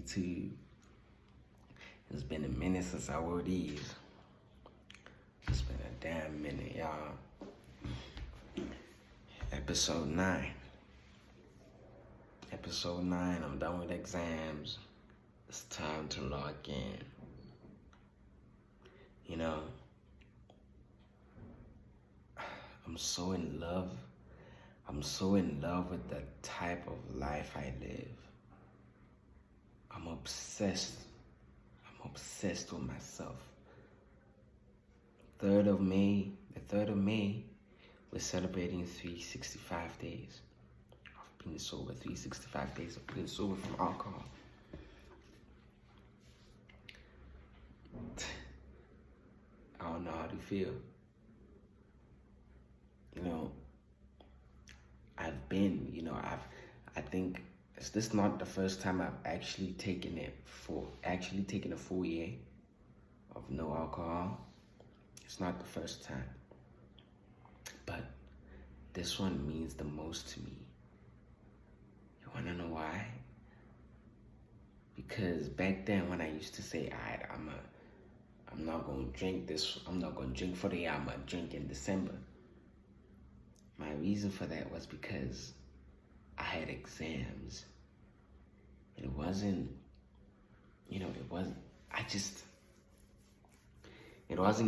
YouTube. It's been a minute since I wore these. It's been a damn minute, y'all. Episode 9. Episode 9, I'm done with exams. It's time to log in. You know, I'm so in love. I'm so in love with the type of life I live. I'm obsessed. I'm obsessed with myself. The 3rd of May, we're celebrating 365 days of being sober. 365 days of being sober from alcohol. I don't know how to feel. You know, I think this is not the first time I've actually taken a full year of no alcohol. It's not the first time. But this one means the most to me. You wanna know why? Because back then when I used to say, I'm not gonna drink for the year, I'm gonna drink in December. My reason for that was because I had exams. It wasn't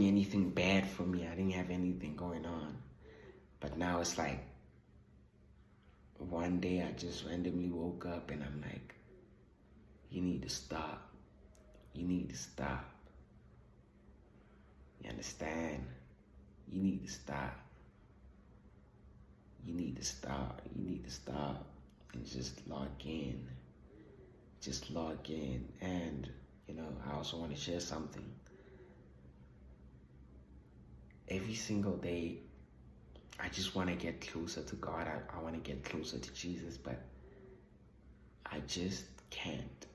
anything bad for me. I didn't have anything going on. But now it's like, one day I just randomly woke up and I'm like, you need to stop. You need to stop. You understand? You need to stop. You need to stop. You need to stop and just log in. Just log in. And, I also want to share something. Every single day, I just want to get closer to God. I want to get closer to Jesus, but I just can't.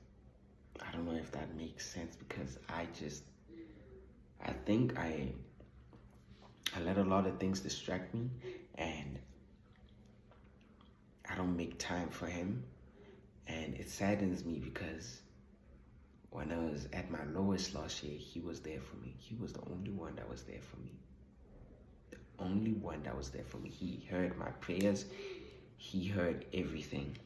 I don't know if that makes sense because I think I let a lot of things distract me and I don't make time for him. And it saddens me because when I was at my lowest last year, he was there for me. He was the only one that was there for me. The only one that was there for me. He heard my prayers. He heard everything.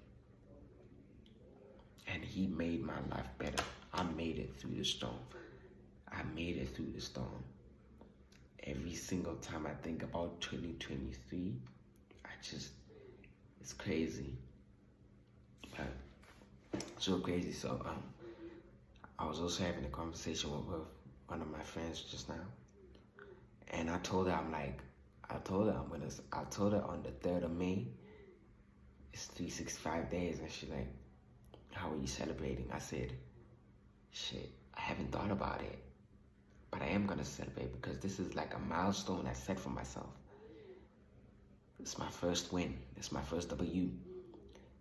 And he made my life better. I made it through the storm. I made it through the storm. Every single time I think about 2023, it's crazy. So crazy. So I was also having a conversation with one of my friends just now. And I told her on the 3rd of May, it's 365 days. And she's like, how are you celebrating? I said, shit, I haven't thought about it. But I am going to celebrate because this is like a milestone I set for myself. It's my first win. It's my first W.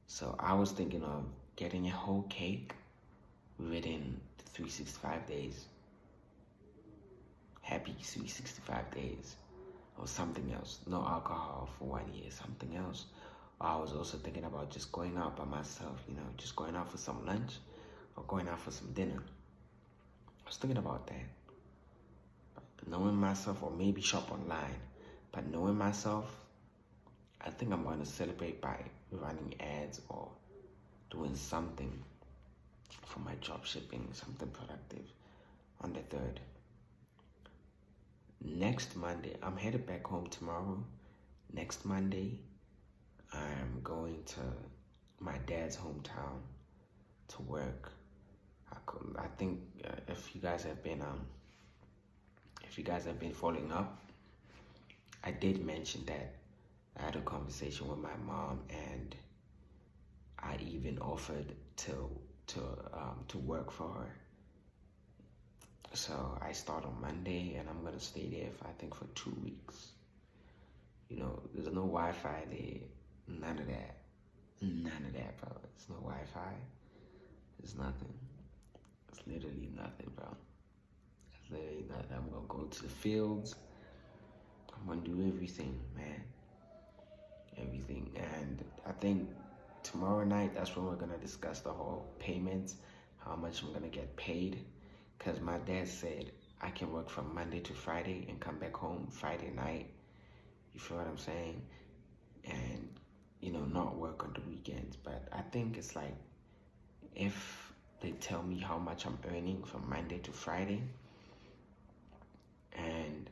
So I was thinking of getting a whole cake within 365 days. Happy 365 days. Or something else. No alcohol for 1 year. Something else. I was also thinking about just going out by myself. Just going out for some lunch or going out for some dinner. I was thinking about that. Knowing myself, or maybe shop online. But knowing myself, I think I'm going to celebrate by running ads or doing something for my job shipping, something productive on the 3rd. Next Monday, I'm headed back home tomorrow. Next Monday, I'm going to my dad's hometown to work. I think if you guys have been following up, I did mention that I had a conversation with my mom, and I even offered to work for her. So I start on Monday, and I'm gonna stay there for 2 weeks. There's no Wi-Fi there, none of that, bro. There's no Wi-Fi. There's nothing. It's literally nothing, bro. It's literally nothing. I'm gonna go to the fields. I'm gonna do everything, man. Everything. And I think tomorrow night, that's when we're gonna discuss the whole payments, how much I'm gonna get paid. Because my dad said I can work from Monday to Friday and come back home Friday night. You feel what I'm saying? And, not work on the weekends. But I think it's like, if they tell me how much I'm earning from Monday to Friday, and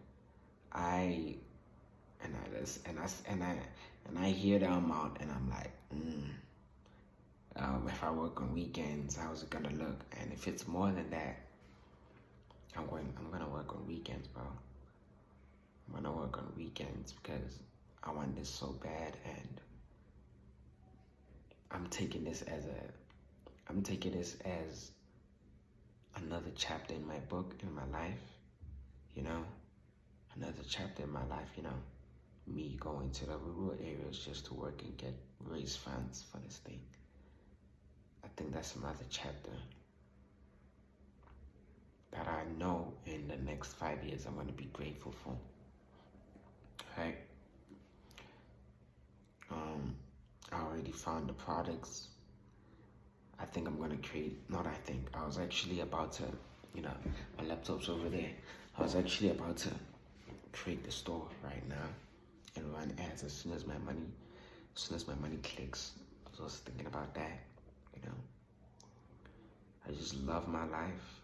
I hear the amount, and I'm like, if I work on weekends, how's it gonna look? And if it's more than that, I'm gonna work on weekends, bro. I'm gonna work on weekends because I want this so bad, and I'm taking this as another chapter in my book, in my life, another chapter in my life, me going to the rural areas just to work and raise funds for this thing. I think that's another chapter that I know in the next 5 years I'm going to be grateful for. Right? I already found the products. I think I'm going to create, I was actually about to, my laptop's over there. I was actually about to create the store right now and run ads as soon as my money clicks. I was also thinking about that, I just love my life.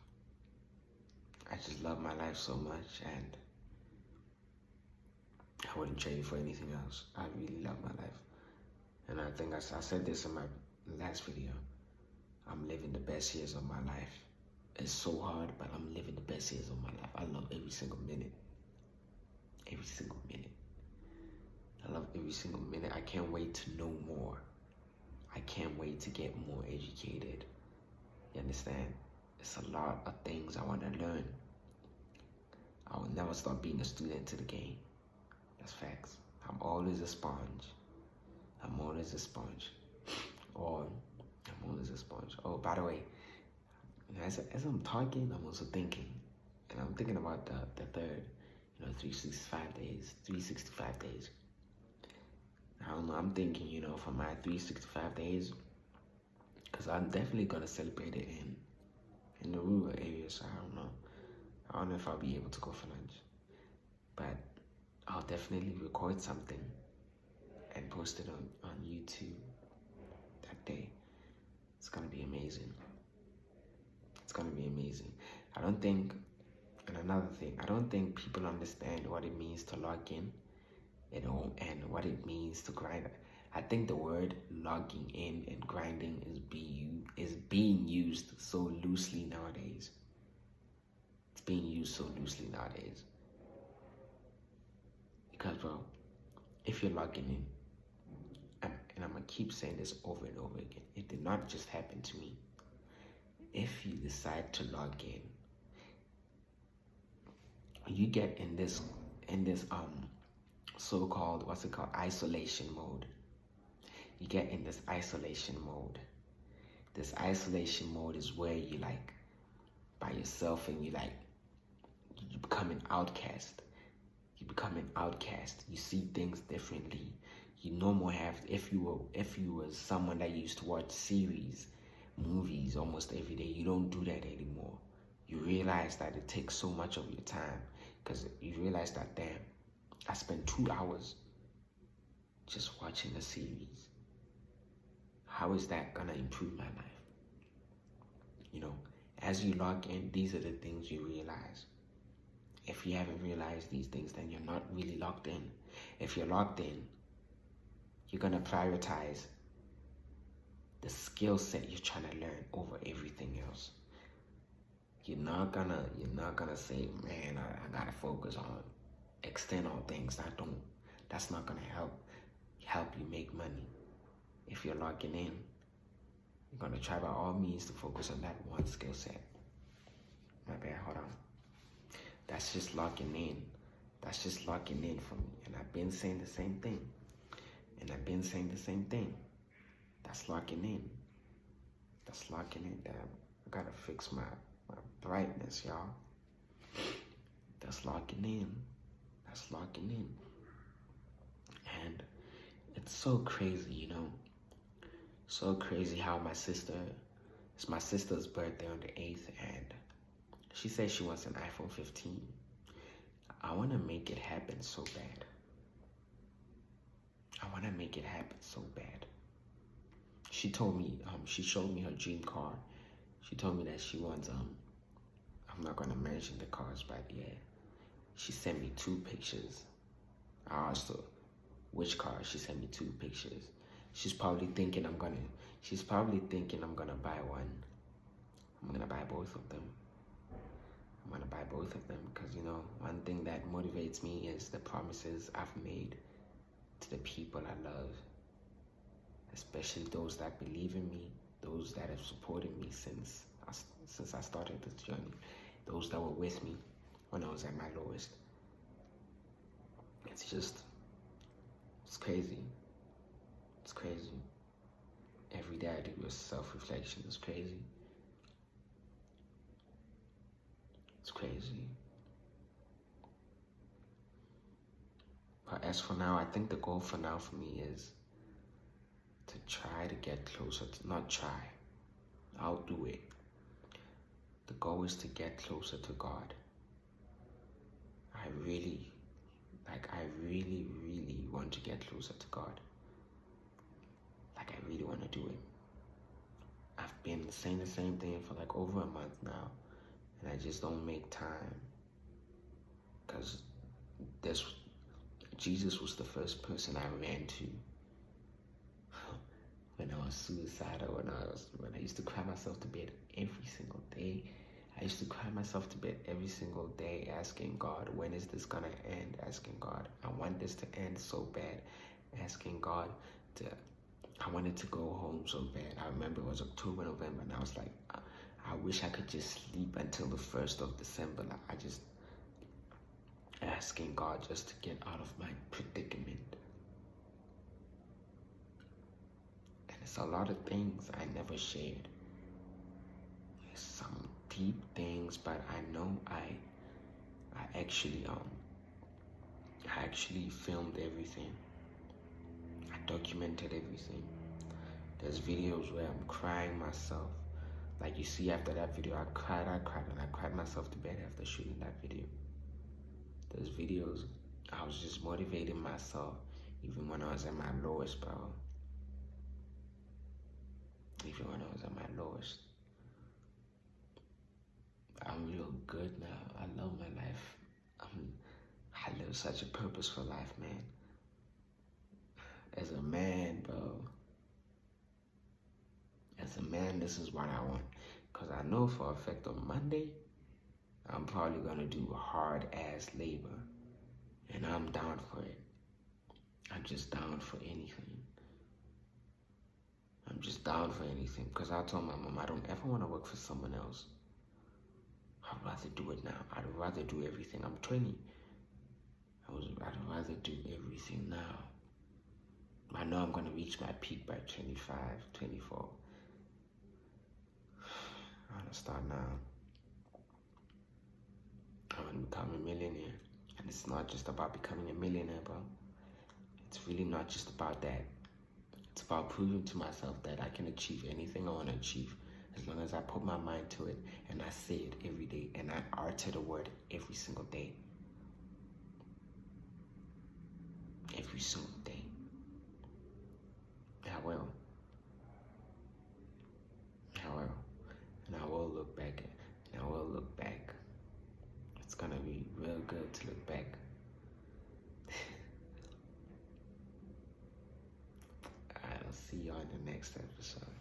I just love my life so much, and I wouldn't trade it for anything else. I really love my life. And I think I said this in my last video. I'm living the best years of my life. It's so hard, but I'm living the best years of my life. I love every single minute. Every single minute. I love every single minute. I can't wait to know more. I can't wait to get more educated. You understand? It's a lot of things I want to learn. I will never stop being a student to the game. That's facts. I'm always a sponge. Oh, by the way, as I'm talking, I'm also thinking. And I'm thinking about the third, 365 days. 365 days. I don't know, I'm thinking, for my 365 days, because I'm definitely going to celebrate it in the rural areas. So I don't know if I'll be able to go for lunch. But I'll definitely record something and post it on YouTube that day. It's going to be amazing. It's going to be amazing. And another thing, I don't think people understand what it means to log in, and what it means to grind. I think the word logging in and grinding is being used so loosely nowadays. It's being used so loosely nowadays. Because, bro, if you're logging in, and I'm going to keep saying this over and over again, it did not just happen to me. If you decide to log in, you get in this so-called, isolation mode. You get in this isolation mode. This isolation mode is where you by yourself, and you become an outcast. You see things differently. You no more have, if you were someone that used to watch movies almost every day, you don't do that anymore. You realize that it takes so much of your time, because you realize that, damn, I spent 2 hours just watching a series. How is that gonna improve my life? As you log in, these are the things you realize. If you haven't realized these things, then you're not really logged in. If you're logged in, you're gonna prioritize the skill set you're trying to learn over everything else. You're not gonna say, man, I gotta focus on external things. That's not gonna help you make money. If you're logging in, you're gonna try by all means to focus on that one skill set. My bad, hold on. That's just logging in. That's just logging in for me. And I've been saying the same thing. That's logging in. Damn, I gotta fix my brightness, y'all. That's logging in. And it's so crazy, So crazy how my sister It's my sister's birthday on the 8th, and she said she wants an iPhone 15. I want to make it happen so bad. I want to make it happen so bad. She told me, she showed me her dream car. She told me that she wants, I'm not going to mention the cars, but yeah. She sent me 2 pictures. I asked her which car. She sent me 2 pictures. She's probably thinking I'm gonna buy one. I'm gonna buy both of them. I'm gonna buy both of them because, you know, one thing that motivates me is the promises I've made to the people I love, especially those that believe in me, those that have supported me since I started this journey, those that were with me when I was at my lowest. It's crazy. It's crazy. Every day I do a self-reflection. It's crazy. It's crazy. But as for now, I think the goal for now for me is to try to get closer to, not try, I'll do it. The goal is to get closer to God. I really want to get closer to God. Like, I really want to do it. I've been saying the same thing for like over a month now, and I just don't make time. Because Jesus was the first person I ran to when I was suicidal, when I used to cry myself to bed every single day. I used to cry myself to bed every single day, asking God, when is this gonna end? Asking God, I want this to end so bad. Asking God I wanted to go home so bad. I remember it was October, November, and I was like, I wish I could just sleep until the 1st of December. Like, I just asking God just to get out of my predicament. And it's a lot of things I never shared. There's some deep things, but I know I actually filmed everything. I documented everything. There's videos where I'm crying myself. Like, you see, after that video, I cried, and I cried myself to bed after shooting that video. There's videos I was just motivating myself, even when I was at my lowest, bro. Even when I was at my lowest. I'm real good now. I love my life. I live such a purposeful life, man. As a man, bro. As a man, this is what I want. Because I know for a fact on Monday, I'm probably going to do hard-ass labor. And I'm down for it. I'm just down for anything. I'm just down for anything. Because I told my mom I don't ever want to work for someone else. I'd rather do it now. I'd rather do everything. I'm 20. I'd rather do everything now. I know I'm going to reach my peak by 25, 24. I want to start now. I want to become a millionaire. And it's not just about becoming a millionaire, bro. It's really not just about that. It's about proving to myself that I can achieve anything I want to achieve as long as I put my mind to it and I say it every day and I utter the word every single day. Every single day. I will. And I will look back. It's gonna be real good to look back. I'll see you on the next episode.